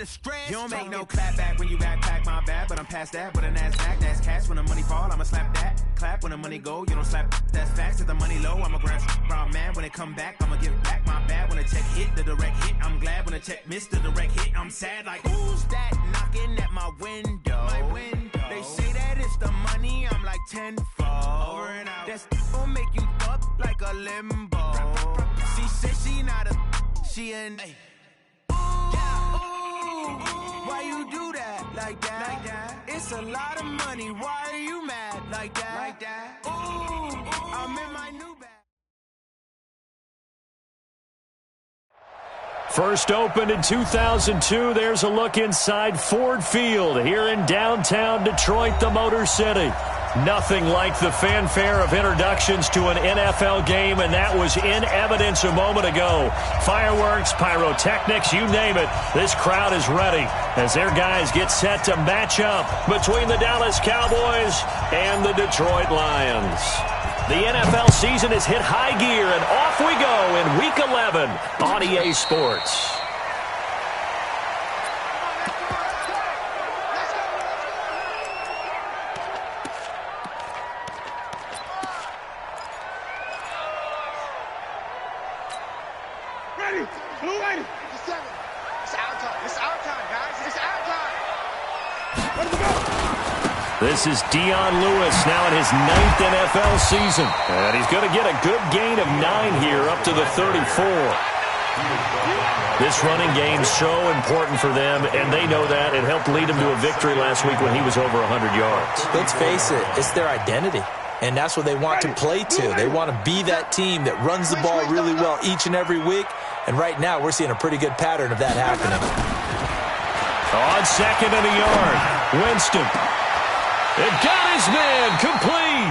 stress. You don't make no clap back when you backpack, my bad. But I'm past that with a NASDAQ. That's cash when the money fall, I'ma slap that. Clap when the money go, you don't slap. That's facts. If the money low, I'ma grab brown man. When it come back, I'ma give back my bad. When the check hit, the direct hit. I'm glad when the check missed the direct hit. I'm sad like, who's that knocking at my window? They say that it's the money, I'm like tenfold. Over and out. That's gon' make you up like a limbo. She said she not a, she an. Why you do that like that? It's a lot of money. Why are you mad like that? Ooh, I'm in my new bag. First opened in 2002. There's a look inside Ford Field here in downtown Detroit, the Motor City. Nothing like the fanfare of introductions to an NFL game, and that was in evidence a moment ago. Fireworks, pyrotechnics, you name it. This crowd is ready as their guys get set to match up between the Dallas Cowboys and the Detroit Lions. The NFL season has hit high gear, and off we go in Week 11 on EA Sports. This is Dion Lewis now in his 9th NFL season. And he's going to get a good gain of 9 here up to the 34. This running game's so important for them, and they know that. It helped lead him to a victory last week when he was over 100 yards. Let's face it, it's their identity. And that's what they want to play to. They want to be that team that runs the ball really well each and every week. And right now, we're seeing a pretty good pattern of that happening. On second and a yard, Winston. It got his man complete.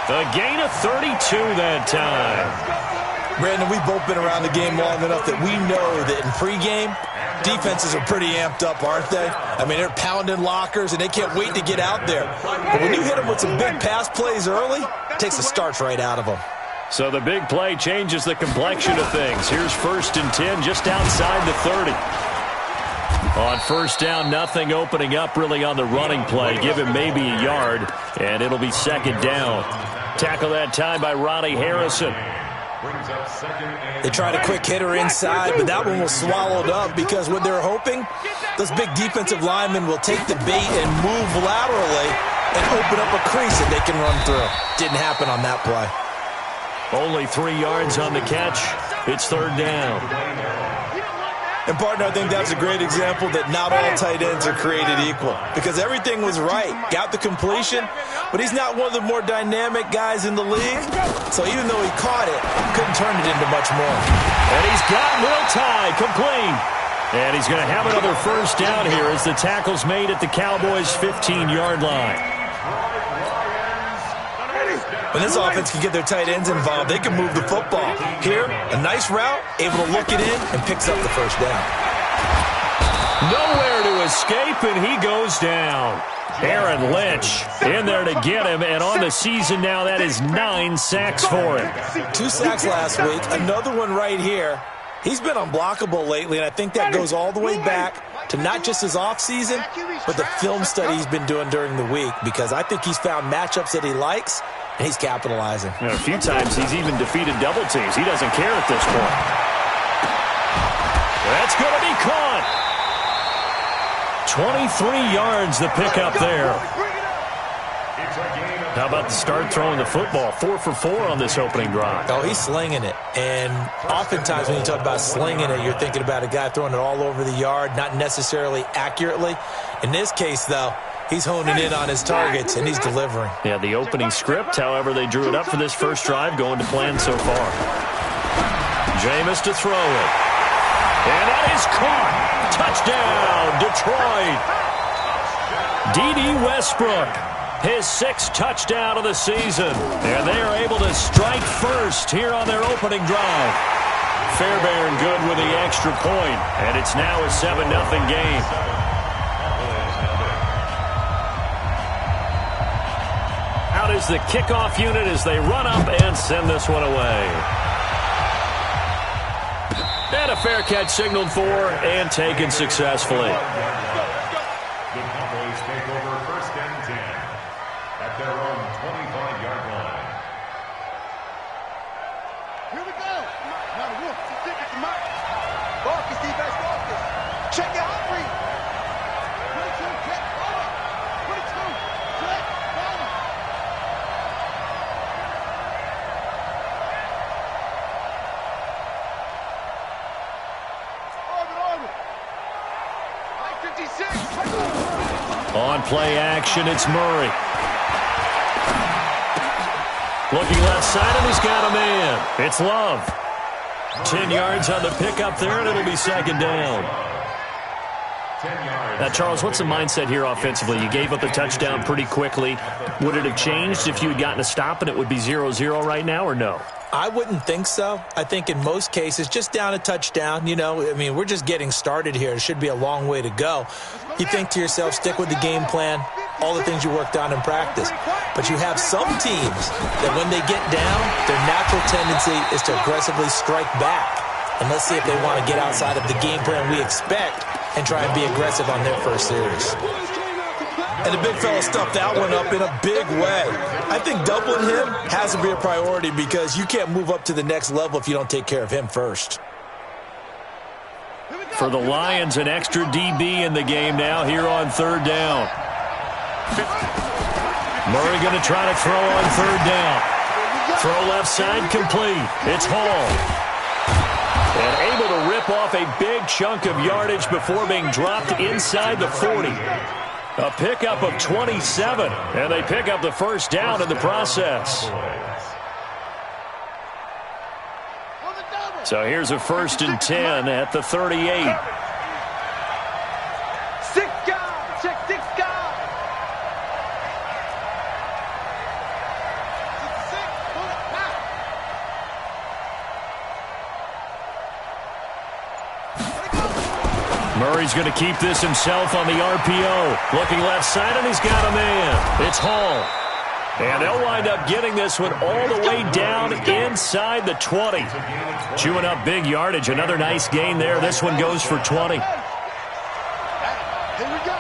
A gain of 32 that time. Brandon, we've both been around the game long enough that we know that in pregame, defenses are pretty amped up, aren't they? I mean, they're pounding lockers, and they can't wait to get out there. But when you hit them with some big pass plays early, it takes the starch right out of them. So the big play changes the complexion of things. Here's 1st and 10 just outside the 30. On first down, nothing opening up really on the running play. Give him maybe a yard, and it'll be 2nd down. Tackle that time by Ronnie Harrison. They tried a quick hitter inside, but that one was swallowed up because what they're hoping, those big defensive linemen will take the bait and move laterally and open up a crease that they can run through. Didn't happen on that play. Only 3 yards on the catch. It's 3rd down. And, partner, I think that's a great example that not all tight ends are created equal because everything was right. Got the completion, but he's not one of the more dynamic guys in the league. So even though he caught it, couldn't turn it into much more. And he's got Will Tye complete. And he's going to have another 1st down here as the tackle's made at the Cowboys' 15-yard line. When this offense can get their tight ends involved, they can move the football. Here, a nice route, able to look it in, and picks up the 1st down. Nowhere to escape, and he goes down. Aaron Lynch in there to get him, and on the season now, that is 9 sacks for him. 2 sacks last week, another one right here. He's been unblockable lately, and I think that goes all the way back to not just his offseason, but the film study he's been doing during the week, because I think he's found matchups that he likes, and he's capitalizing. And a few times he's even defeated double teams. He doesn't care at this point. That's going to be caught. 23 yards the pickup there. How about the start throwing the football? 4 for 4 on this opening drive. Oh, he's slinging it. And oftentimes when you talk about slinging it, you're thinking about a guy throwing it all over the yard, not necessarily accurately. In this case, though, he's honing in on his targets, and he's delivering. Yeah, the opening script, however, they drew it up for this first drive, going to plan so far. Jameis to throw it. And that is caught. Touchdown, Detroit. D.D. Westbrook, his 6th touchdown of the season. And they are able to strike first here on their opening drive. Fairbairn good with the extra point, and it's now a 7-0 game. Out is the kickoff unit as they run up and send this one away. And a fair catch signaled for and taken successfully. The Cowboys take over 1st and 10 at their own 25-yard line. Here we go. Now the wolf is sitting at the mark. Focus, defense, focus. Check it out, Reed. 22, check, over. 22, check, over. Orbit. 56. On play action, it's Murray. Looking left side, and he's got a man. It's Love. 10 yards on the pickup there, and it'll be 2nd down. Now, Charles, what's the mindset here offensively? You gave up the touchdown pretty quickly. Would it have changed if you had gotten a stop and it would be 0-0 right now, or no? I wouldn't think so. I think in most cases, just down a touchdown, we're just getting started here. It should be a long way to go. You think to yourself, stick with the game plan, all the things you worked on in practice. But you have some teams that when they get down, their natural tendency is to aggressively strike back. And let's see if they want to get outside of the game plan we expect and try and be aggressive on their first series. And the big fella stuffed that one up in a big way. I think doubling him has to be a priority because you can't move up to the next level if you don't take care of him first. For the Lions, an extra DB in the game now here on 3rd down. Murray going to try to throw on 3rd down. Throw left side complete. It's Hall. And able to rip off a big chunk of yardage before being dropped inside the 40. A pickup of 27, and they pick up the 1st down in the process. So here's a 1st and 10 at the 38. 6 guys, check 6 guys. 66, pull it, now. Murray's going to keep this himself on the RPO. Looking left side, and he's got a man. It's Hall. And they'll wind up getting this one all the way down inside the 20. Chewing up big yardage. Another nice gain there. This one goes for 20. Here we go.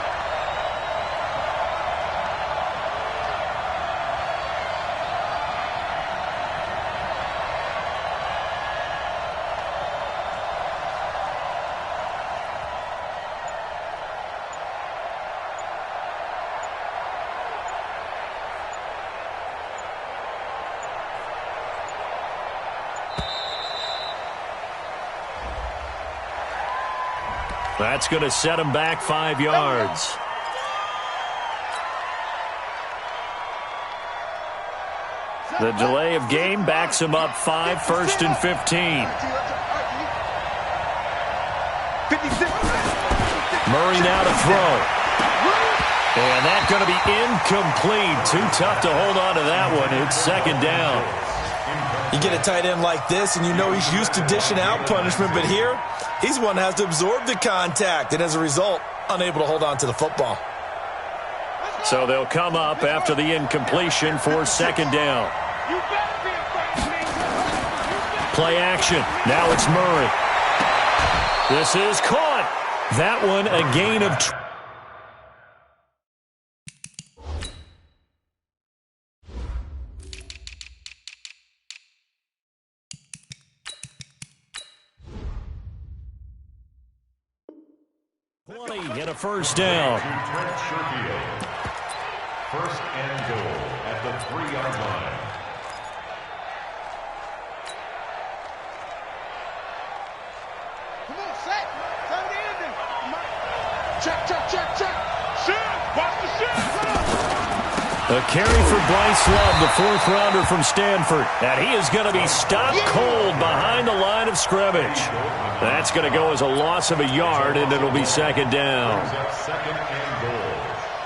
That's going to set him back 5 yards. The delay of game backs him up 5, 1st and 15. 56. Murray now to throw. And that's going to be incomplete. Too tough to hold on to that one. It's 2nd down. You get a tight end like this, and you know he's used to dishing out punishment, but here, he's one that has to absorb the contact, and as a result, unable to hold on to the football. So they'll come up after the incompletion for 2nd down. Play action. Now it's Murray. This is caught. That one a gain of 20 and a 1st down. 1st and goal at the 3-yard line. Come on, set. Turn the ending. Check. Shit. Watch the shit. A carry for Bryce Love, the 4th rounder from Stanford. And he is going to be stopped cold behind the line of scrimmage. That's going to go as a loss of a yard, and it'll be 2nd down. 2nd and goal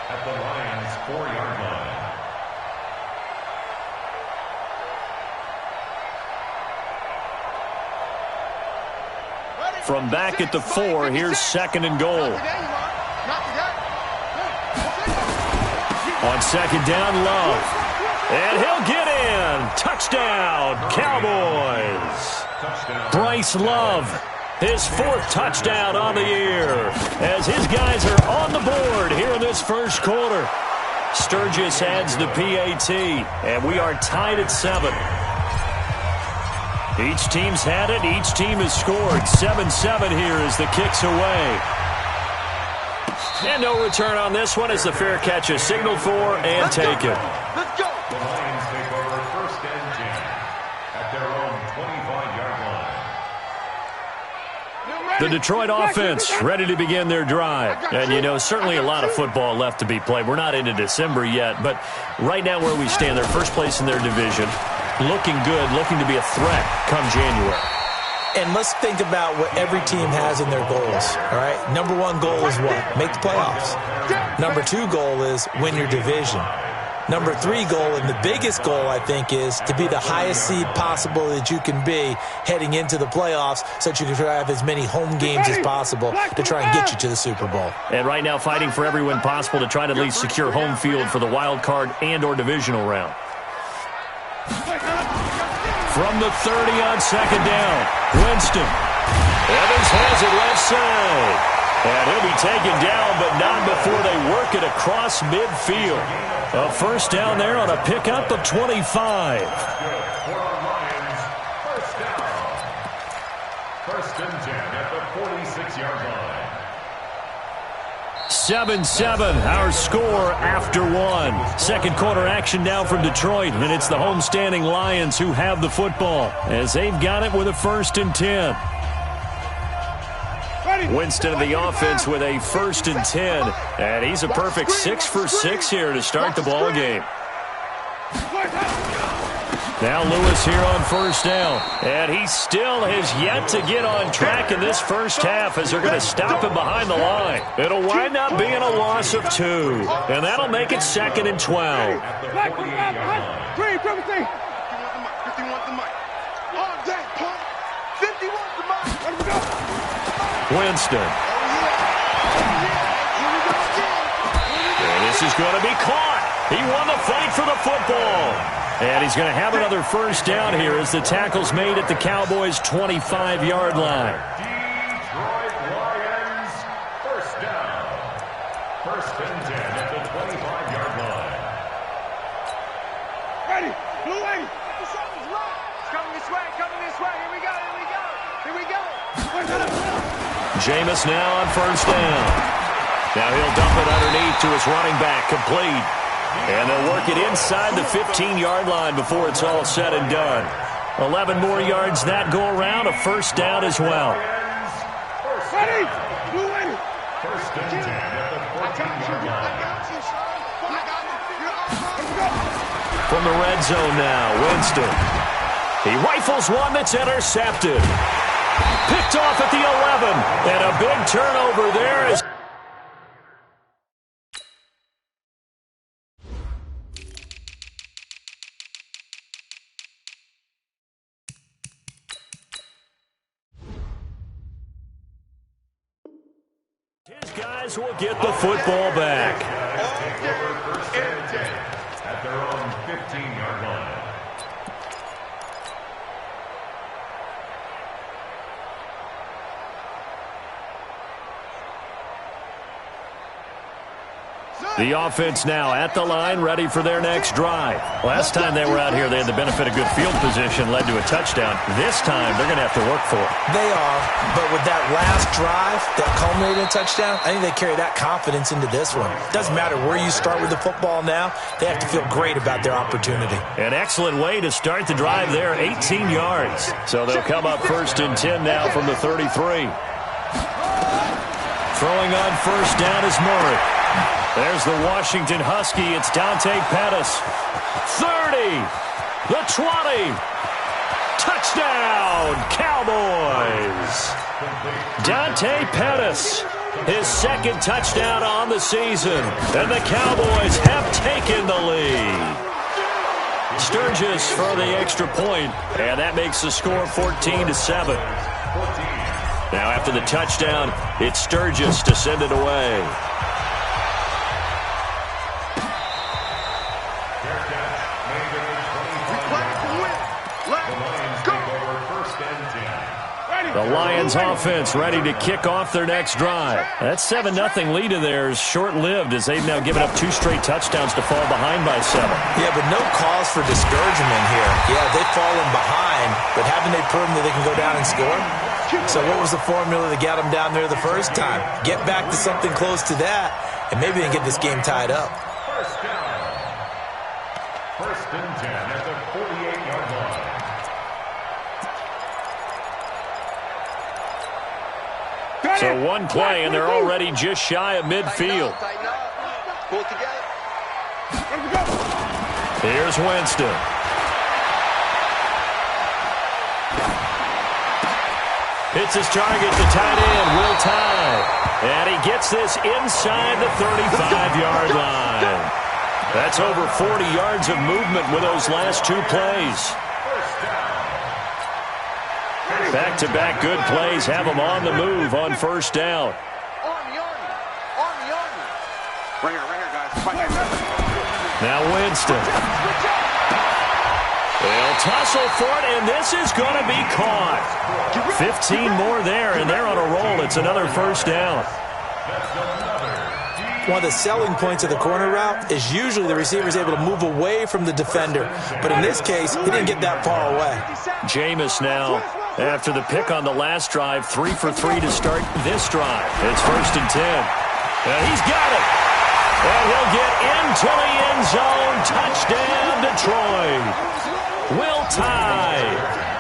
at the Lions' 4-yard line. From back at the 4, here's 2nd and goal. On 2nd down, Love. And he'll get in. Touchdown, Cowboys. Bryce Love His 4th touchdown on the year as his guys are on the board here in this first quarter. Sturgis adds the PAT, and we are tied at 7. Each team's had it. Each team has scored. 7-7 here as the kick's away. And no return on this one as the fair catch is signaled for and taken. Let's go. The Lions take over 1st and 10 at their own 25-yard line. The Detroit offense ready to begin their drive. And, you know, certainly a lot of football left to be played. We're not into December yet, but right now where we stand, they're first place in their division. Looking good, looking to be a threat come January. And let's think about what every team has in their goals, all right? Number 1 goal is what? Make the playoffs. Number 2 goal is win your division. Number 3 goal, and the biggest goal, I think, is to be the highest seed possible that you can be heading into the playoffs so that you can have as many home games as possible to try and get you to the Super Bowl. And right now fighting for every win possible to try to at least secure home field for the wild card and or divisional round. From the 30 on 2nd down, Winston. Evans has it left side. And he'll be taken down, but not before they work it across midfield. A first down there on a pickup of 25. For our Lions, first down. 1st and 10 at the 46-yard line. 7-7, our score after 1. Second quarter action now from Detroit, and it's the homestanding Lions who have the football as they've got it with a 1st and 10. Winston of the offense with a 1st and 10, and he's a perfect 6 for 6 here to start the ball game. Now Lewis here on first down, and he still has yet to get on track in this first half as they're going to stop him behind the line. It'll wind up being a loss of 2, and that'll make it 2nd and 12. Winston. And this is going to be caught. He won the fight for the football. And he's going to have another first down here as the tackle's made at the Cowboys' 25-yard line. Detroit Lions, first down. 1st and 10 at the 25-yard line. Ready. Blue lady. Something's wrong. It's coming this way. Coming this way. Here we go. Here we go. Here we go. Jameis now on first down. Now he'll dump it underneath to his running back, complete. And they'll work it inside the 15-yard line before it's all said and done. 11 more yards that go around, a first down as well. Ready. Blue lady. 1st and 10 at the 14-yard line. From the red zone now, Winston. He rifles one that's intercepted. Picked off at the 11. And a big turnover there as his guys will get the football back. Take over 1st and 10 at their own 15-yard line. The offense now at the line, ready for their next drive. Last time they were out here, they had the benefit of good field position, led to a touchdown. This time, they're going to have to work for it. They are, but with that last drive that culminated in a touchdown, I think they carry that confidence into this one. Doesn't matter where you start with the football now, they have to feel great about their opportunity. An excellent way to start the drive there, 18 yards. So they'll come up 1st and 10 now from the 33. Throwing on first down is Murray. There's the Washington Husky. It's Dante Pettis. 30. The 20. Touchdown, Cowboys. Dante Pettis, his 2nd touchdown on the season. And the Cowboys have taken the lead. Sturgis for the extra point, and that makes the score 14-7. Now after the touchdown, it's Sturgis to send it away. The Lions offense ready to kick off their next drive. That 7-0 lead of theirs short-lived as they've now given up 2 straight touchdowns to fall behind by 7. Yeah, but no cause for discouragement here. Yeah, they've fallen behind, but haven't they proven that they can go down and score? So what was the formula that got them down there the first time? Get back to something close to that, and maybe they can get this game tied up. First down. First and 10 at the 48-yard line. So one play, and they're already just shy of midfield. Pull it together. Here's Winston. Hits his target, the tight end, Will Tye. And he gets this inside the 35-yard line. That's over 40 yards of movement with those last 2 plays. Back-to-back good plays have them on the move on first down. Army. Right here, guys. Now Winston. They'll tussle for it, and this is going to be caught. 15 more there, and they're on a roll. It's another first down. One of the selling points of the corner route is usually the receiver is able to move away from the defender. But in this case, he didn't get that far away. Jameis now, after the pick on the last drive, 3 for 3 to start this drive. It's first and 10. And he's got it. And he'll get into the end zone. Touchdown, Detroit. Will Tye,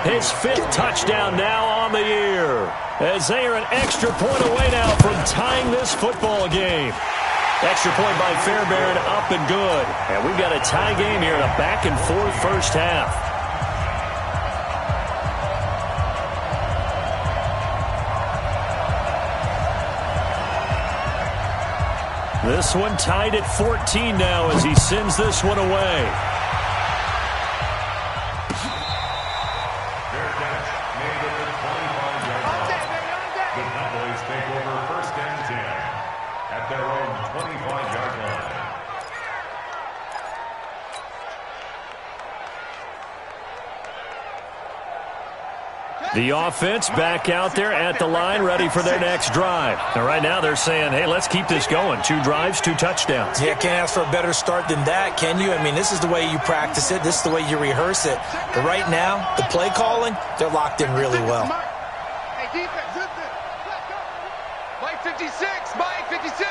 his 5th touchdown now on the year, as they are an extra point away now from tying this football game. Extra point by Fairbairn, up and good. And we've got a tie game here in a back-and-forth first half. This one tied at 14 now as he sends this one away. Fair catch made at the 25-yard line. The Cowboys take over first and 10 at their own 25-yard line. The offense back out there at the line, ready for their next drive. And right now they're saying, hey, let's keep this going. 2 drives, 2 touchdowns. Yeah, can't ask for a better start than that, can you? I mean, this is the way you practice it. This is the way you rehearse it. But right now, the play calling, they're locked in really well. Hey, defense, Mike 56, Mike 56.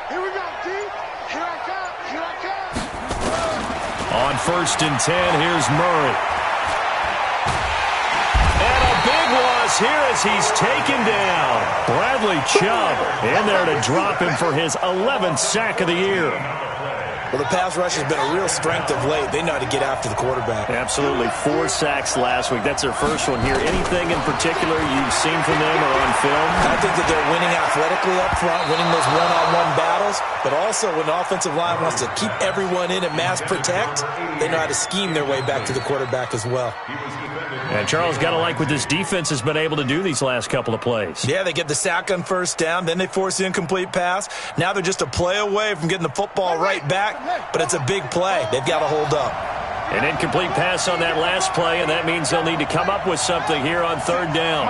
Here we go, D. Here I come. On first and 10, here's Murray. And a big loss here as he's taken down. Bradley Chubb in there to drop him for his 11th sack of the year. Well, the pass rush has been a real strength of late. They know how to get after the quarterback. Absolutely. 4 sacks last week. That's their first one here. Anything in particular you've seen from them or on film? I think that they're winning athletically up front, winning those one-on-one battles, but also when the offensive line wants to keep everyone in and mass protect, they know how to scheme their way back to the quarterback as well. And Charles, got to like what this defense has been able to do these last couple of plays. Yeah, they get the sack on first down, then they force the incomplete pass. Now they're just a play away from getting the football right back, but it's a big play. They've got to hold up. An incomplete pass on that last play, and that means they'll need to come up with something here on third down.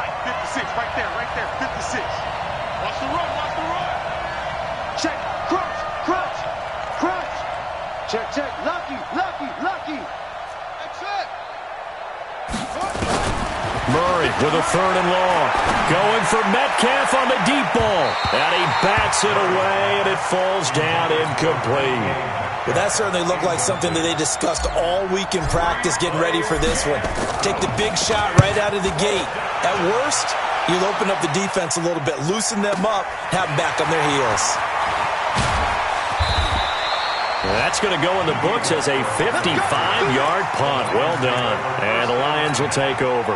56, right there, 56. Watch the run. Check, crunch. Check, lucky. That's it. Murray with a 3rd and long. Going for Metcalf on the deep ball. And he bats it away, and it falls down incomplete. Well, that certainly looked like something that they discussed all week in practice getting ready for this one. Take the big shot right out of the gate. At worst, you'll open up the defense a little bit, loosen them up, have them back on their heels. That's going to go in the books as a 55-yard punt. Well done. And the Lions will take over.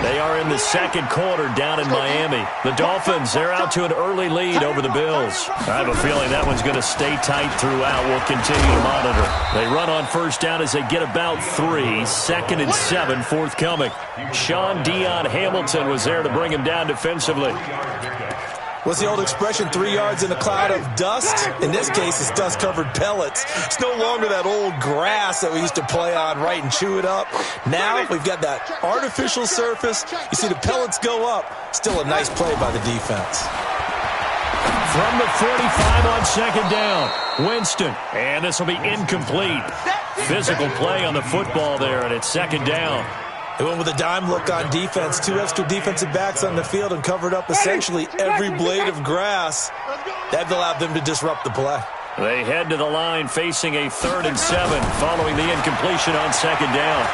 They are in the second quarter down in Miami. The Dolphins, they're out to an early lead over the Bills. I have a feeling that one's going to stay tight throughout. We'll continue to monitor. They run on first down as they get about 3. 2nd and 7 forthcoming. Sean Dion Hamilton was there to bring him down defensively. What's the old expression, 3 yards in a cloud of dust? In this case, it's dust-covered pellets. It's no longer that old grass that we used to play on, right, and chew it up. Now we've got that artificial surface. You see the pellets go up. Still a nice play by the defense. From the 45 on second down, Winston. And this will be incomplete. Physical play on the football there, and it's second down. They went with a dime look on defense. 2 extra defensive backs on the field and covered up essentially every blade of grass. That allowed them to disrupt the play. They head to the line facing a 3rd and 7 following the incompletion on second down.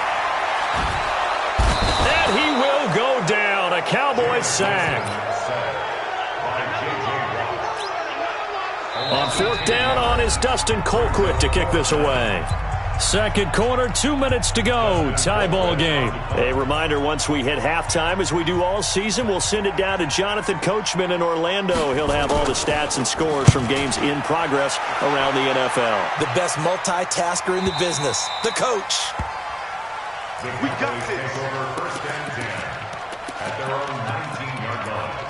And he will go down. A Cowboys sack. On 4th down on is Dustin Colquitt to kick this away. Second quarter, 2 minutes to go. Tie ball game. A reminder, once we hit halftime, as we do all season, we'll send it down to Jonathan Coachman in Orlando. He'll have all the stats and scores from games in progress around the NFL. The best multitasker in the business, the coach. We got this. Take over 1st and 10 at their own 19-yard line.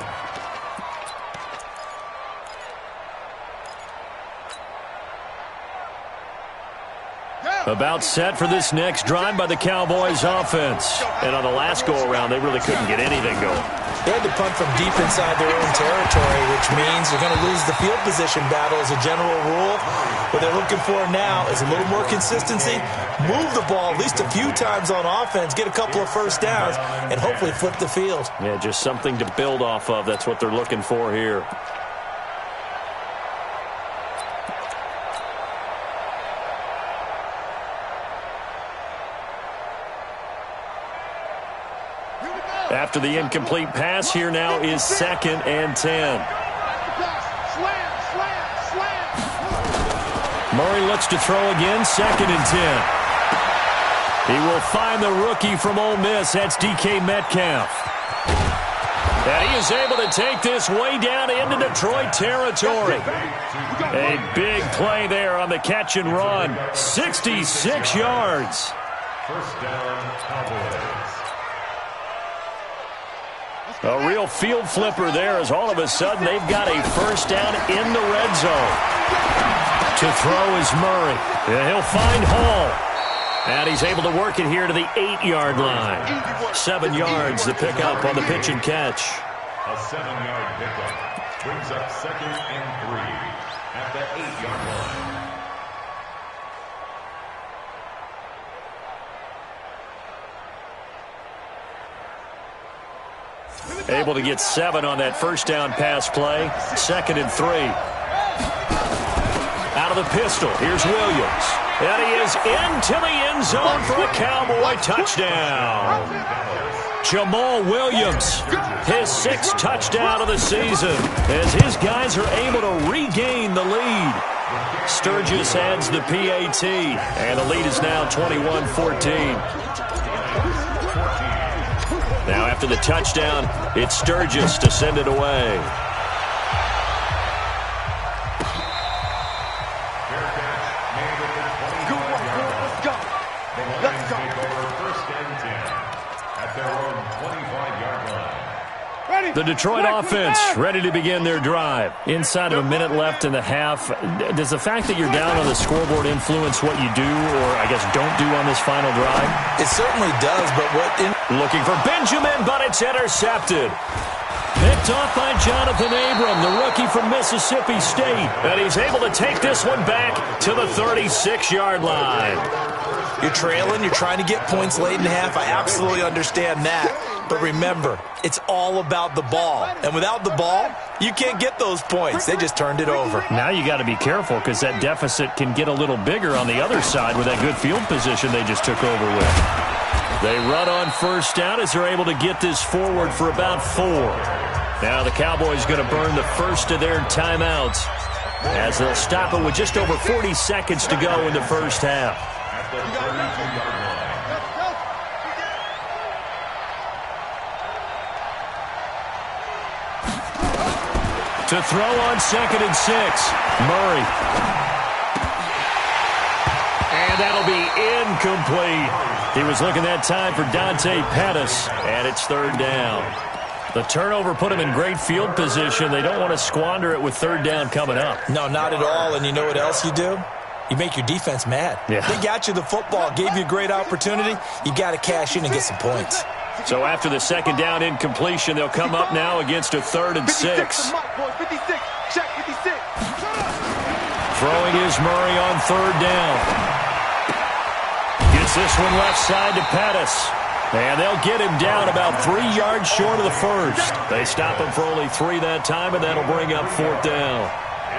About set for this next drive by the Cowboys offense. And on the last go-around, they really couldn't get anything going. They had to punt from deep inside their own territory, which means they're going to lose the field position battle as a general rule. What they're looking for now is a little more consistency, move the ball at least a few times on offense, get a couple of first downs, and hopefully flip the field. Yeah, just something to build off of. That's what they're looking for here. After the incomplete pass, here now is 2nd and 10. Murray looks to throw again, 2nd and 10. He will find the rookie from Ole Miss. That's DK Metcalf. And he is able to take this way down into Detroit territory. A big play there on the catch and run. 66 yards. 1st down, Cowboys. A real field flipper there as all of a sudden they've got a first down in the red zone. To throw is Murray. And he'll find Hall. And he's able to work it here to the 8-yard line. 7 yards to pick up on the pitch and catch. A 7-yard pickup brings up 2nd and 3 at the 8-yard line. Able to get 7 on that first down pass play. 2nd and 3. Out of the pistol. Here's Williams. And he is into the end zone for a Cowboy touchdown. Jamal Williams, his 6th touchdown of the season, as his guys are able to regain the lead. Sturgis adds the PAT, and the lead is now 21-14. Now after the touchdown, it's Sturgis to send it away. Let's go. Take over 1st and 10 at their own 25-yard line. The Detroit offense ready to begin their drive. Inside of a minute left in the half, does the fact that you're down on the scoreboard influence what you do or, I guess, don't do on this final drive? It certainly does, but Looking for Benjamin, but it's intercepted. Picked off by Jonathan Abram, the rookie from Mississippi State. And he's able to take this one back to the 36-yard line. You're trailing, you're trying to get points late in half. I absolutely understand that. But remember, it's all about the ball. And without the ball, you can't get those points. They just turned it over. Now you got to be careful because that deficit can get a little bigger on the other side with that good field position they just took over with. They run on first down as they're able to get this forward for about 4. Now the Cowboys going to burn the first of their timeouts as they'll stop it with just over 40 seconds to go in the first half. At the 32-yard line. To throw on 2nd and 6, Murray. And that'll be incomplete. He was looking that time for Dante Pettis, and it's 3rd down. The turnover put them in great field position. They don't want to squander it with third down coming up. No, not at all. And you know what else you do? You make your defense mad. Yeah. They got you the football, gave you a great opportunity. You got to cash in and get some points. So after the second down incompletion, they'll come up now against a 3rd and 6. 56. Check 56. Throwing is Murray on 3rd down. Gets this one left side to Pettis. And they'll get him down about 3 yards short of the first. They stop him for only 3 that time, and that'll bring up 4th down.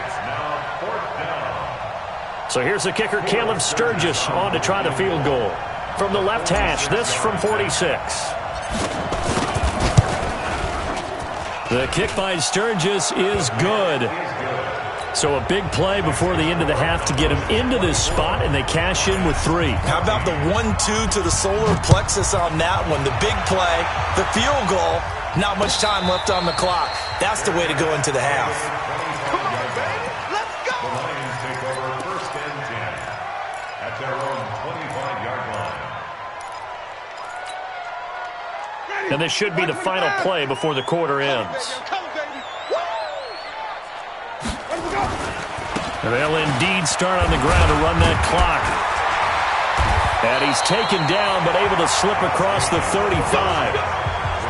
It's now 4th down. So here's the kicker, Caleb Sturgis, on to try the field goal. From the left hash, this from 46. The kick by Sturgis is good. So a big play before the end of the half to get him into this spot, and they cash in with 3. How about the 1-2 to the solar plexus on that one? The big play, the field goal, not much time left on the clock. That's the way to go into the half. Come on, baby. Let's go. The Lions take over 1st and 10 at their own 25-yard line. And this should be the final play before the quarter ends. And they'll indeed start on the ground to run that clock. And he's taken down but able to slip across the 35.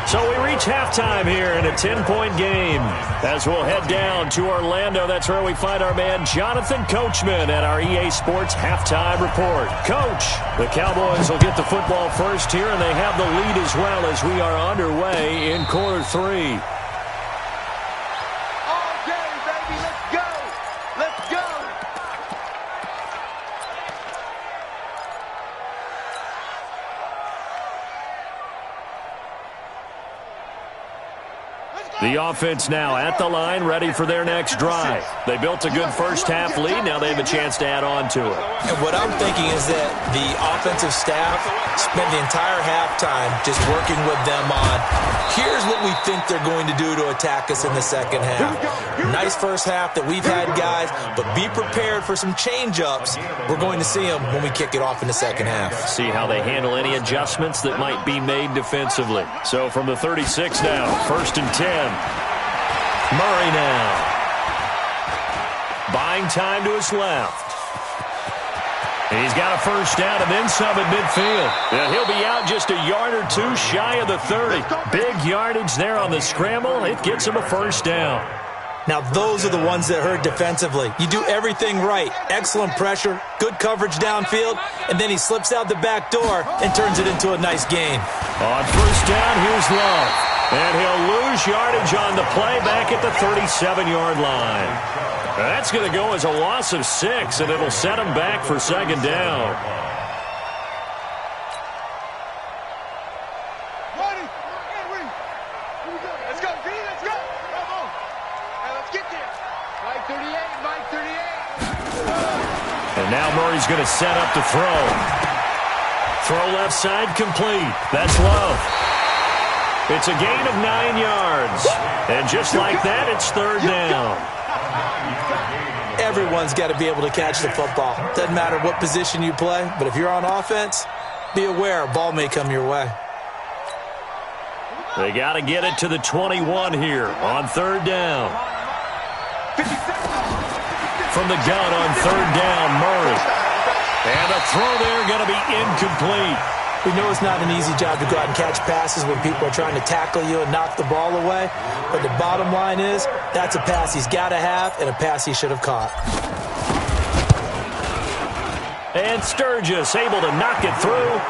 So we reach halftime here in a 10-point game. As we'll head down to Orlando, that's where we find our man Jonathan Coachman at our EA Sports Halftime Report. Coach, the Cowboys will get the football first here, and they have the lead as well as we are underway in quarter 3. The offense now at the line, ready for their next drive. They built a good first-half lead. Now they have a chance to add on to it. And what I'm thinking is that the offensive staff spent the entire halftime just working with them on, here's what we think they're going to do to attack us in the second half. Nice first half that we've had, guys, but be prepared for some change-ups. We're going to see them when we kick it off in the second half. See how they handle any adjustments that might be made defensively. So from the 36 now, 1st and 10. Murray now. Buying time to his left. He's got a first down and then some at midfield. And he'll be out just a yard or 2 shy of the 30. Big yardage there on the scramble. It gets him a first down. Now, those are the ones that hurt defensively. You do everything right. Excellent pressure, good coverage downfield, and then he slips out the back door and turns it into a nice gain. On first down, here's Love. And he'll lose yardage on the play back at the 37-yard line. That's going to go as a loss of 6, and it'll set him back for second down. Let's go, V. Let's go. Come on. Hey, let's get there. Mike 38, Mike 38. And now Murray's going to set up to throw. Throw left side complete. That's Love. It's a gain of 9 yards. And just like that, it's third down. Everyone's got to be able to catch the football. Doesn't matter what position you play, but if you're on offense, be aware a ball may come your way. They got to get it to the 21 here on third down. From the gun on third down, Murray. And the throw there going to be incomplete. We know it's not an easy job to go out and catch passes when people are trying to tackle you and knock the ball away. But the bottom line is, that's a pass he's got to have and a pass he should have caught. And Sturgis able to knock it through.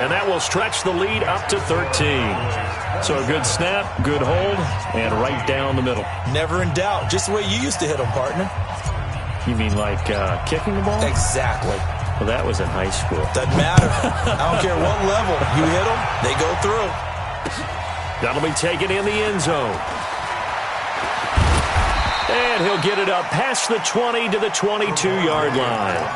And that will stretch the lead up to 13. So a good snap, good hold, and right down the middle. Never in doubt. Just the way you used to hit them, partner. You mean like kicking the ball? Exactly. Well, that was in high school. Doesn't matter. I don't care what level. You hit them, they go through. That'll be taken in the end zone. And he'll get it up past the 20 to the 22-yard line.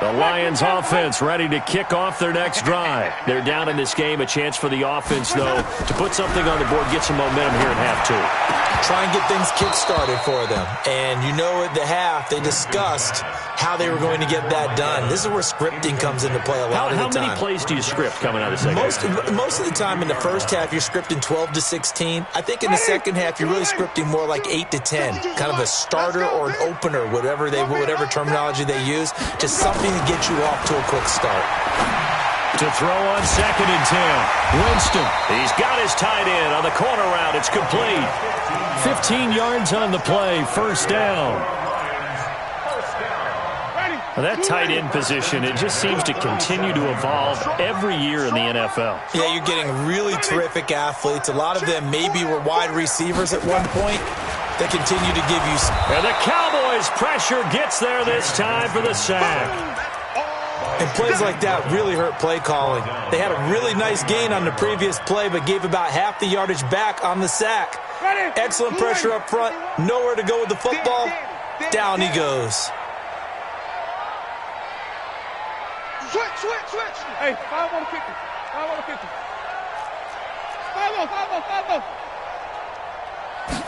The Lions offense ready to kick off their next drive. They're down in this game. A chance for the offense, though, to put something on the board, get some momentum here in half two. Try and get things kick-started for them. And you know at the half, they discussed how they were going to get that done. This is where scripting comes into play a lot of the time. How many plays do you script coming out of the second half? Most of the time in the first half, you're scripting 12 to 16. I think in the second half, you're really scripting more like 8 to 10. Kind of a starter or an opener, whatever terminology they use. Just something to get you off to a quick start. To throw on 2nd and 10. Winston, he's got his tight end on the corner route. It's complete. 15 yards on the play, first down. Well, that tight end position, it just seems to continue to evolve every year in the NFL. Yeah, you're getting really terrific athletes. A lot of them maybe were wide receivers at one point. They continue to give you... And the Cowboys' pressure gets there this time for the sack. And plays like that really hurt play calling. They had a really nice gain on the previous play, but gave about half the yardage back on the sack. Excellent pressure up front. Nowhere to go with the football. Down he goes. Switch. Hey, 5 on the 50. 5 on the 50. 5 on.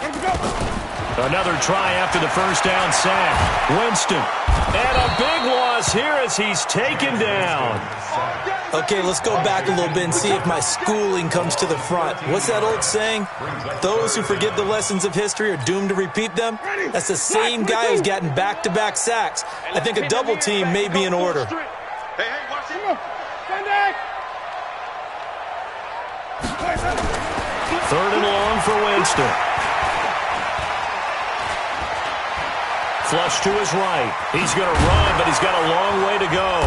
Let's go. Another try after the first down sack. Winston. And a big loss here as he's taken down. Okay, let's go back a little bit and see if my schooling comes to the front. What's that old saying? Those who forget the lessons of history are doomed to repeat them. That's the same guy who's gotten back-to-back sacks. I think a double team may be in order. Hey, watch it. Sunday. 3rd and long for Winston. Flush to his right. He's going to run, but he's got a long way to go.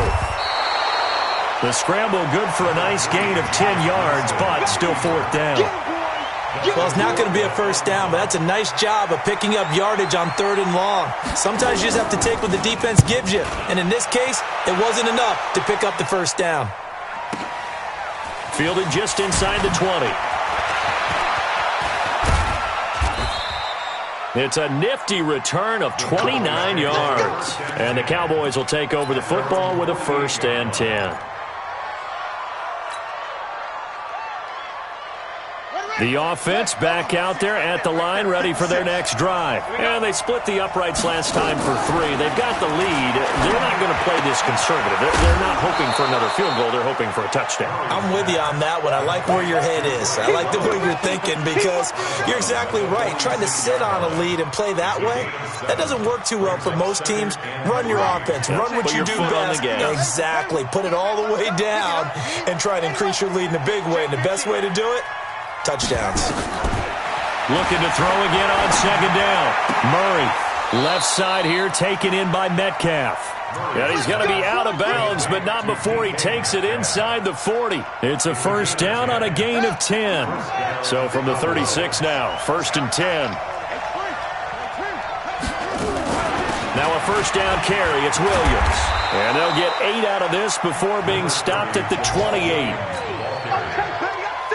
The scramble good for a nice gain of 10 yards, but still 4th down. Well, it's not going to be a first down, but that's a nice job of picking up yardage on 3rd and long. Sometimes you just have to take what the defense gives you. And in this case, it wasn't enough to pick up the first down. Fielded just inside the 20. It's a nifty return of 29 yards. And the Cowboys will take over the football with a 1st and 10. The offense back out there at the line, ready for their next drive. And they split the uprights last time for 3. They've got the lead. They're not going to play this conservative. They're not hoping for another field goal. They're hoping for a touchdown. I'm with you on that one. I like where your head is. I like the way you're thinking because you're exactly right. Trying to sit on a lead and play that way, that doesn't work too well for most teams. Run your offense. Run what you do best. Exactly. Put it all the way down and try to increase your lead in a big way. And the best way to do it, touchdowns. Looking to throw again on 2nd down. Murray, left side here, taken in by Metcalf. And he's going to be out of bounds, but not before he takes it inside the 40. It's a first down on a gain of 10. So from the 36 now, 1st and 10. Now a first down carry, it's Williams. And they'll get 8 out of this before being stopped at the 28.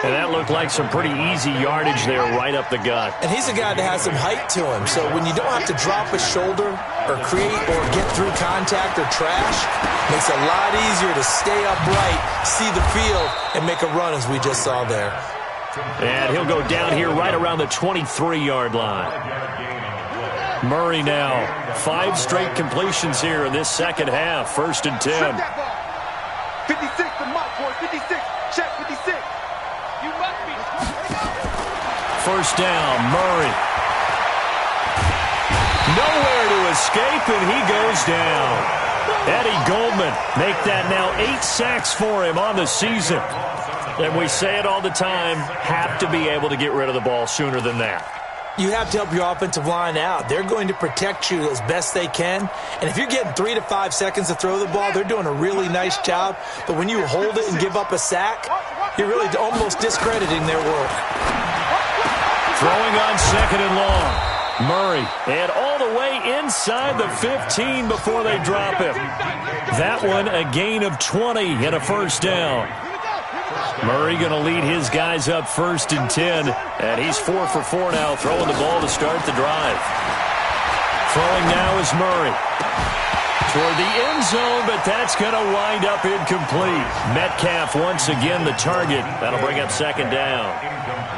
And that looked like some pretty easy yardage there right up the gut. And he's a guy that has some height to him. So when you don't have to drop a shoulder or create or get through contact or trash, makes it a lot easier to stay upright, see the field, and make a run as we just saw there. And he'll go down here right around the 23-yard line. Murray now, 5 straight completions here in this second half. 1st and 10. 56 to Mike, boy. 56. Check 56. You must be. First down, Murray. Nowhere to escape, and he goes down. Eddie Goldman make that now 8 sacks for him on the season. And we say it all the time, have to be able to get rid of the ball sooner than that. You have to help your offensive line out. They're going to protect you as best they can. And if you're getting 3 to 5 seconds to throw the ball, they're doing a really nice job. But when you hold it and give up a sack, you're really almost discrediting their work. Throwing on 2nd and long. Murray, and all the way inside the 15 before they drop him. That one a gain of 20 and a first down. Murray going to lead his guys up 1st and 10, and he's 4 for 4 now, throwing the ball to start the drive. Throwing now is Murray. toward the end zone, but that's going to wind up incomplete. Metcalf once again the target. That'll bring up second down.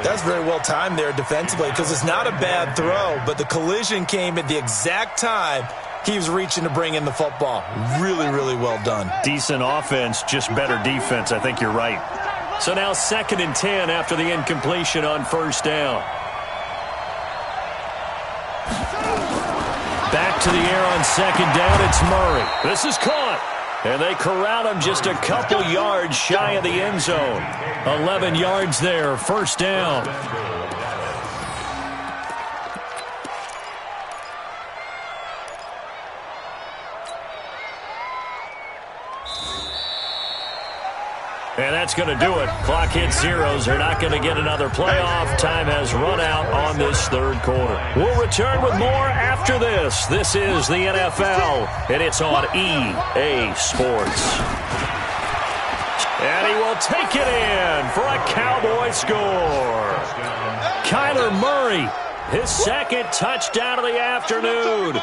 That's very well timed there defensively because it's not a bad throw, but the collision came at the exact time he was reaching to bring in the football. Really, really well done. Decent offense, just better defense. I think you're right. So now 2nd and 10 after the incompletion on first down. Back to the air on second down, it's Murray. This is caught. And they corral him just a couple yards shy of the end zone. 11 yards there, first down. And that's going to do it. Clock hits zeros. They're not going to get another playoff. Time has run out on this third quarter. We'll return with more after this. This is the NFL, and it's on EA Sports. And he will take it in for a Cowboy score. Kyler Murray, his second touchdown of the afternoon.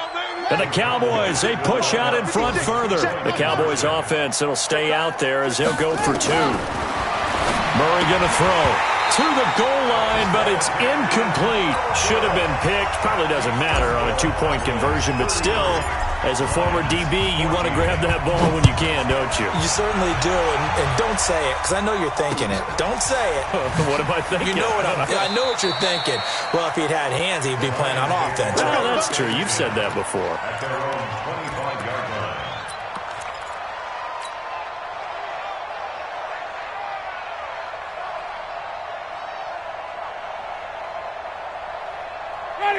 And the Cowboys, they push out in front further. The Cowboys offense, it'll stay out there as they'll go for 2. Murray going to throw to the goal line, but it's incomplete. Should have been picked. Probably doesn't matter on a 2-point conversion, but still, as a former DB, you want to grab that ball when you can, don't you? You certainly do, and don't say it, because I know you're thinking it. Don't say it. What am I thinking? You know what I know what you're thinking. Well, if he'd had hands, he'd be playing on offense. Well, that's true. You've said that before. At their own 25-yard line.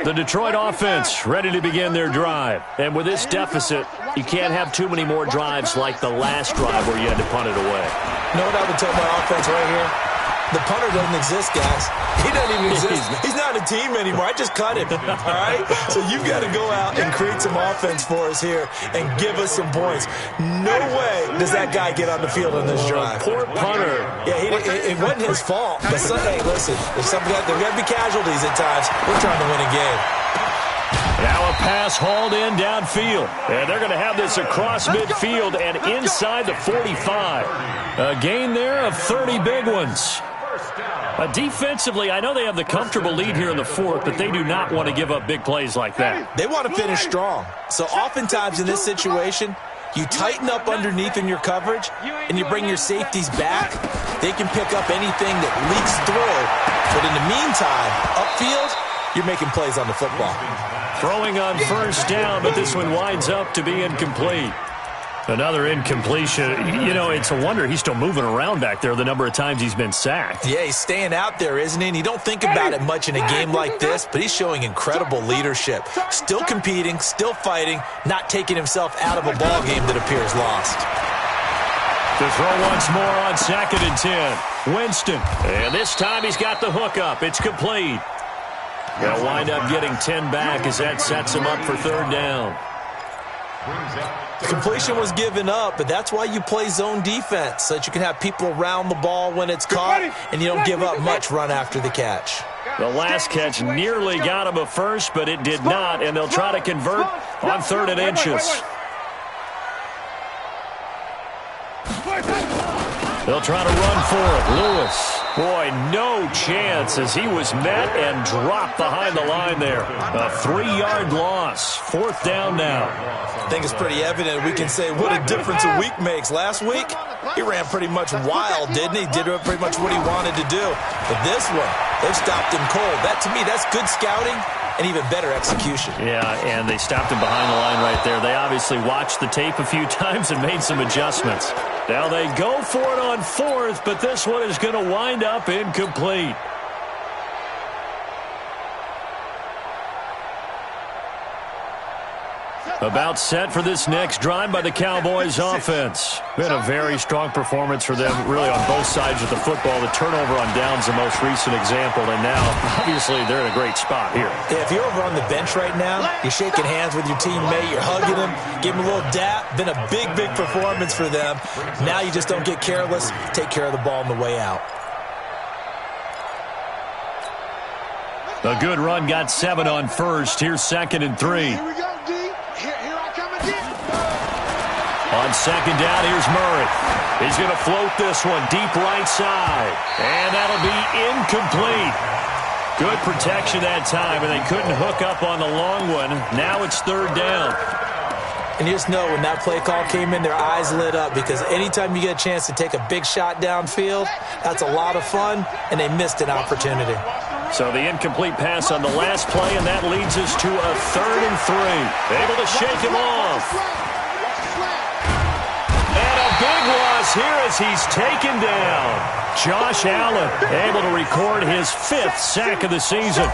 The Detroit offense ready to begin their drive. And with this deficit, you can't have too many more drives like the last drive where you had to punt it away. You know what I would tell my offense right here? The punter doesn't exist, guys. He doesn't even exist. He's not a team anymore. I just cut him, all right? So you've got to go out and create some offense for us here and give us some points. No way does that guy get on the field on this drive. Poor punter. Yeah, it wasn't his fault. But hey, listen, there's got to be casualties at times. We're trying to win a game. Now a pass hauled in downfield. And they're going to have this across midfield and inside the 45. A gain there of 30 big ones. Defensively, I know they have the comfortable lead here in the fourth, but they do not want to give up big plays like that. They want to finish strong. So oftentimes in this situation, you tighten up underneath in your coverage, and you bring your safeties back. They can pick up anything that leaks through. But in the meantime, upfield, you're making plays on the football. Throwing on first down, but this one winds up to be incomplete. Another incompletion. You know, it's a wonder he's still moving around back there the number of times he's been sacked. Yeah, he's staying out there, isn't he? And you don't think about it much in a game like this, but he's showing incredible leadership. Still competing, still fighting, not taking himself out of a ball game that appears lost. To throw once more on 2nd and 10. Winston. And this time he's got the hook up. It's complete. They'll wind up getting 10 back as that sets him up for third down. The completion was given up, but that's why you play zone defense, so that you can have people around the ball when it's caught, and you don't give up much run after the catch. The last catch nearly got him a first, but it did not, and they'll try to convert on 3rd and inches. They'll try to run for it. Lewis. Boy, no chance as he was met and dropped behind the line there. A 3-yard loss. 4th down now. I think it's pretty evident. We can say what a difference a week makes. Last week, he ran pretty much wild, didn't he? Did pretty much what he wanted to do. But this one, they've stopped him cold. That, to me, that's good scouting and even better execution. Yeah, and they stopped him behind the line right there. They obviously watched the tape a few times and made some adjustments. Now they go for it on 4th, but this one is going to wind up incomplete. About set for this next drive by the Cowboys offense. Been a very strong performance for them, really on both sides of the football. The turnover on downs the most recent example, and now, obviously, they're in a great spot here. Yeah, if you're over on the bench right now, you're shaking hands with your teammate, you're hugging him, give him a little dap. Been a big, big performance for them. Now you just don't get careless. Take care of the ball on the way out. A good run got 7 on first. Here's 2nd and 3. Here we go, D. Here I come again. On second down, here's Murray. He's going to float this one deep right side. And that'll be incomplete. Good protection that time, and they couldn't hook up on the long one. Now it's third down. And you just know when that play call came in, their eyes lit up, because anytime you get a chance to take a big shot downfield, that's a lot of fun, and they missed an opportunity. So the incomplete pass on the last play, and that leads us to a 3rd and 3. Able to shake him off. And a big loss here as he's taken down. Josh Allen able to record his 5th sack of the season.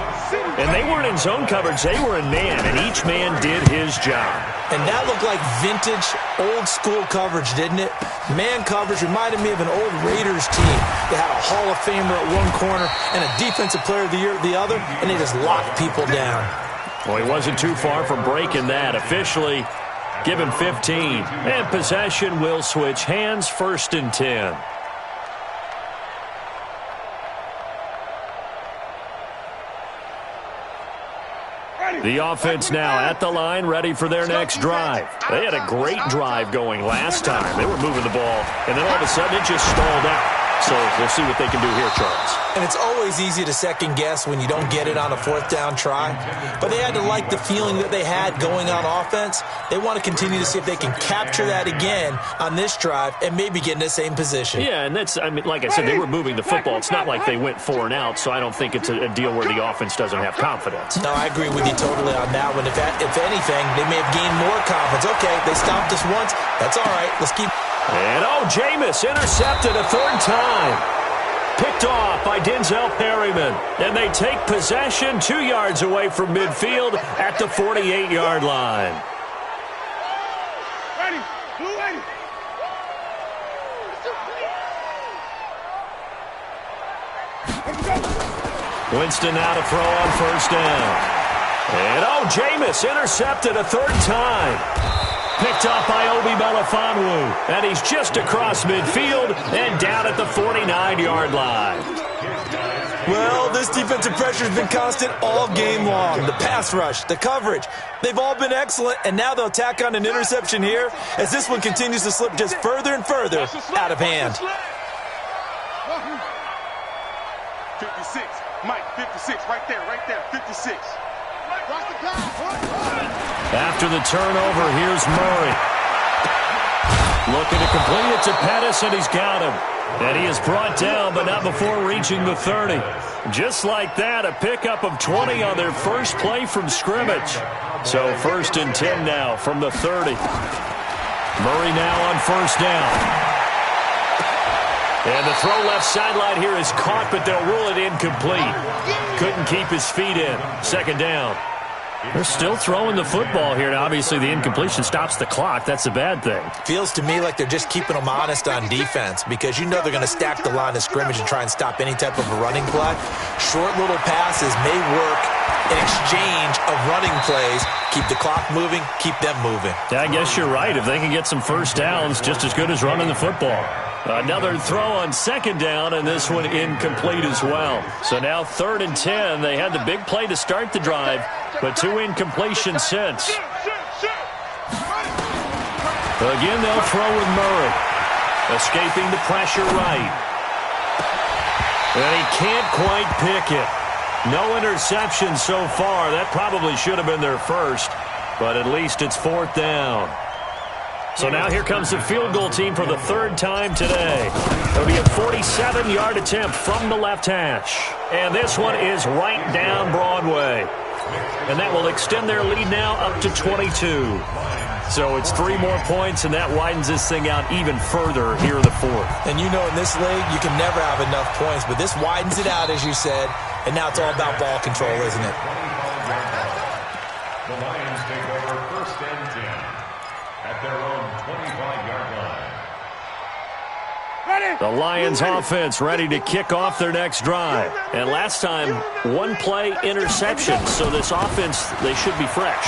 And they weren't in zone coverage, they were in man, and each man did his job. And that looked like vintage, old-school coverage, didn't it? Man coverage reminded me of an old Raiders team. They had a Hall of Famer at one corner and a Defensive Player of the Year at the other, and they just locked people down. Well, he wasn't too far from breaking that. Officially, give him 15. And possession will switch hands, 1st and 10. The offense now at the line, ready for their next drive. They had a great drive going last time. They were moving the ball, and then all of a sudden it just stalled out. So we'll see what they can do here, Charles. And it's always easy to second guess when you don't get it on a 4th down try. But they had to like the feeling that they had going on offense. They want to continue to see if they can capture that again on this drive and maybe get in the same position. Yeah, and that's, I mean, like I said, they were moving the football. It's not like they went 4 and out, so I don't think it's a deal where the offense doesn't have confidence. No, I agree with you totally on that one. If anything, they may have gained more confidence. Okay, they stopped us once. That's all right. Let's keep... And, Jameis intercepted a 3rd time. Picked off by Denzel Perryman. And they take possession 2 yards away from midfield at the 48-yard line. Winston now to throw on 1st down. And, Jameis intercepted a 3rd time. Picked up by Obi Melifonwu. And he's just across midfield and down at the 49-yard line. Well, this defensive pressure has been constant all game long. The pass rush, the coverage, they've all been excellent, and now they'll tack on an interception here as this one continues to slip just further and further out of hand. 56, Mike, 56, right there, 56. After the turnover, here's Murray. Looking to complete it to Pettis, and he's got him. And he is brought down, but not before reaching the 30. Just like that, a pickup of 20 on their first play from scrimmage. So 1st and 10 now from the 30. Murray now on 1st down. And the throw left sideline here is caught, but they'll rule it incomplete. Couldn't keep his feet in. 2nd down. They're still throwing the football here. Now, obviously, the incompletion stops the clock. That's a bad thing. Feels to me like they're just keeping them honest on defense because you know they're going to stack the line of scrimmage and try and stop any type of a running play. Short little passes may work in exchange of running plays. Keep the clock moving, keep them moving. Yeah, I guess you're right. If they can get some 1st downs, just as good as running the football. Another throw on 2nd down, and this one incomplete as well. So now 3rd and 10. They had the big play to start the drive, but 2 incompletions since. Again, they'll throw with Murray. Escaping the pressure right. And he can't quite pick it. No interception so far. That probably should have been their first, but at least it's 4th down. So now here comes the field goal team for the 3rd time today. It'll be a 47-yard attempt from the left hash. And this one is right down Broadway. And that will extend their lead now up to 22. So it's 3 more points, and that widens this thing out even further here in the 4th. And you know in this league, you can never have enough points, but this widens it out, as you said, and now it's all about ball control, isn't it? The Lions take over 1st and 10 at their own 25-yard line. The Lions offense ready to kick off their next drive. And last time, one-play interception. So this offense, they should be fresh.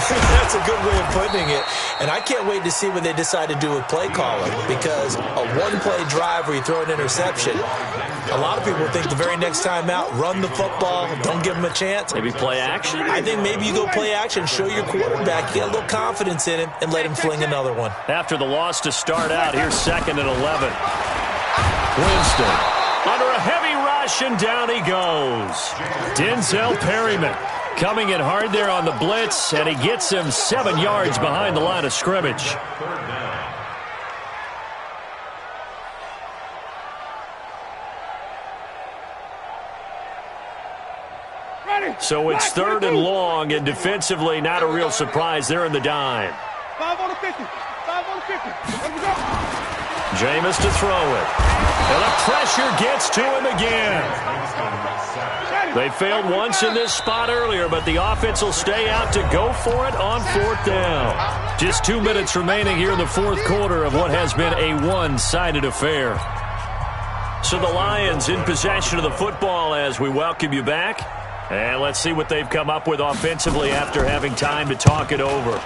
That's a good way of putting it. And I can't wait to see what they decide to do with play calling, because a one-play drive where you throw an interception, a lot of people think the very next time out, run the football, don't give them a chance. Maybe play action? I think maybe you go play action, show your quarterback, get a little confidence in him, and let him fling another one. After the loss to start out, here's 2nd and 11. Winston under a heavy rush, and down he goes. Denzel Perryman coming in hard there on the blitz, and he gets him 7 yards behind the line of scrimmage. So it's 3rd and long, and defensively not a real surprise. They're in the dime. 5 on the 50. 5 on the 50. Let's go. Jameis to throw it. And the pressure gets to him again. They failed once in this spot earlier, but the offense will stay out to go for it on 4th down. Just 2 minutes remaining here in the 4th quarter of what has been a one-sided affair. So the Lions in possession of the football as we welcome you back. And let's see what they've come up with offensively after having time to talk it over.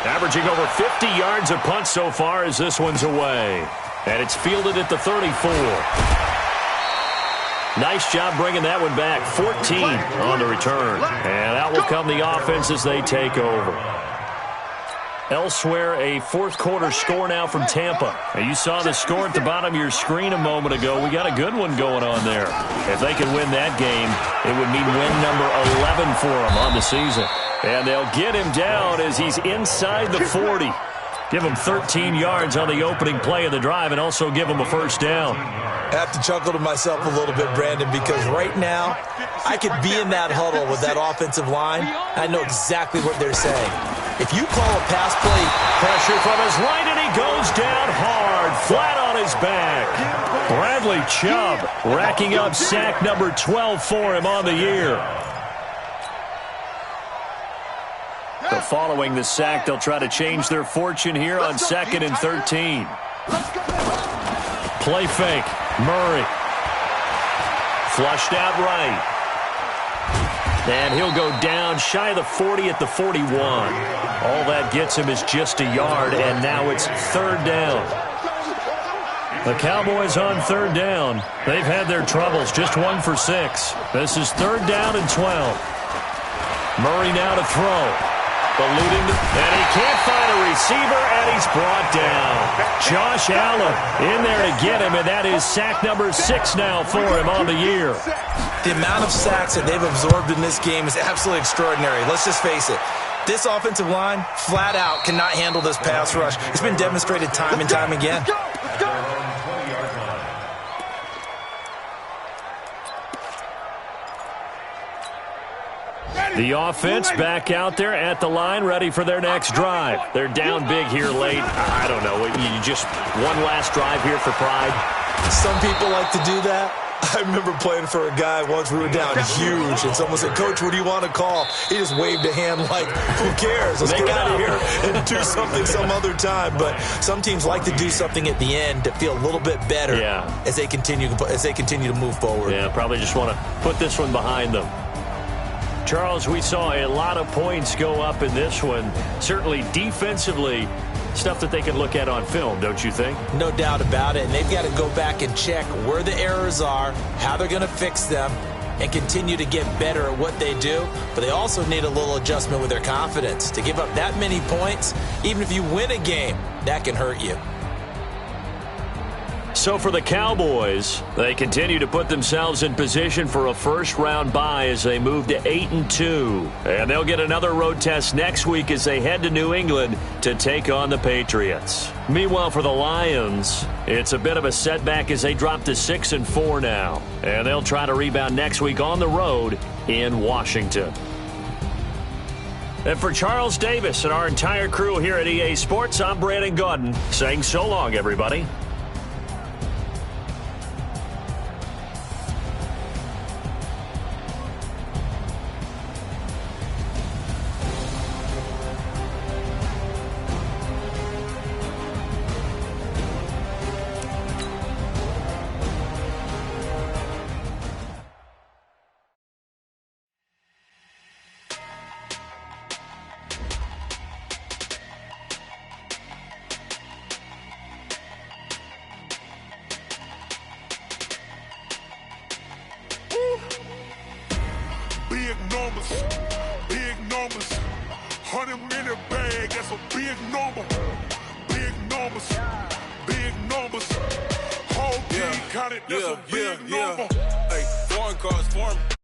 Averaging over 50 yards a punt so far as this one's away. And it's fielded at the 34. Nice job bringing that one back. 14 on the return. And out will come the offense as they take over. Elsewhere, a 4th quarter score now from Tampa. And you saw the score at the bottom of your screen a moment ago. We got a good one going on there. If they can win that game, it would mean win number 11 for them on the season. And they'll get him down as he's inside the 40. Give him 13 yards on the opening play of the drive and also give him a 1st down. I have to chuckle to myself a little bit, Brandon, because right now I could be in that huddle with that offensive line. I know exactly what they're saying. If you call a pass play, pressure from his right, and he goes down hard, flat on his back. Bradley Chubb racking up sack number 12 for him on the year. So following the sack, they'll try to change their fortune here on 2nd and 13. Play fake. Murray. Flushed out right. And he'll go down shy of the 40 at the 41. All that gets him is just a yard, and now it's 3rd down. The Cowboys on 3rd down. They've had their troubles, just 1 for 6. This is 3rd down and 12. Murray now to throw. Eluding, and he can't find a receiver, and he's brought down. Josh Allen in there to get him, and that is sack number 6 now for him on the year. The amount of sacks that they've absorbed in this game is absolutely extraordinary. Let's just face it. This offensive line, flat out, cannot handle this pass rush. It's been demonstrated time and time again. The offense back out there at the line, ready for their next drive. They're down big here late. I don't know. You just one last drive here for pride. Some people like to do that. I remember playing for a guy once. We were down huge, and someone said, "Coach, what do you want to call?" He just waved a hand like, "Who cares? Let's get out of here and do something some other time." But some teams like to do something at the end to feel a little bit better as they continue to move forward. Yeah, probably just want to put this one behind them. Charles, we saw a lot of points go up in this one. Certainly defensively, stuff that they can look at on film, don't you think? No doubt about it. And they've got to go back and check where the errors are, how they're going to fix them, and continue to get better at what they do. But they also need a little adjustment with their confidence. To give up that many points, even if you win a game, that can hurt you. So for the Cowboys, they continue to put themselves in position for a first-round bye as they move to 8-2. And they'll get another road test next week as they head to New England to take on the Patriots. Meanwhile, for the Lions, it's a bit of a setback as they drop to 6-4 now. And they'll try to rebound next week on the road in Washington. And for Charles Davis and our entire crew here at EA Sports, I'm Brandon Gaudin saying so long, everybody. big numbers, big numbers. 100-minute bag, that's a big number. Big numbers, big numbers. Whole team counted, that's a big number. Hey, foreign cars, foreign.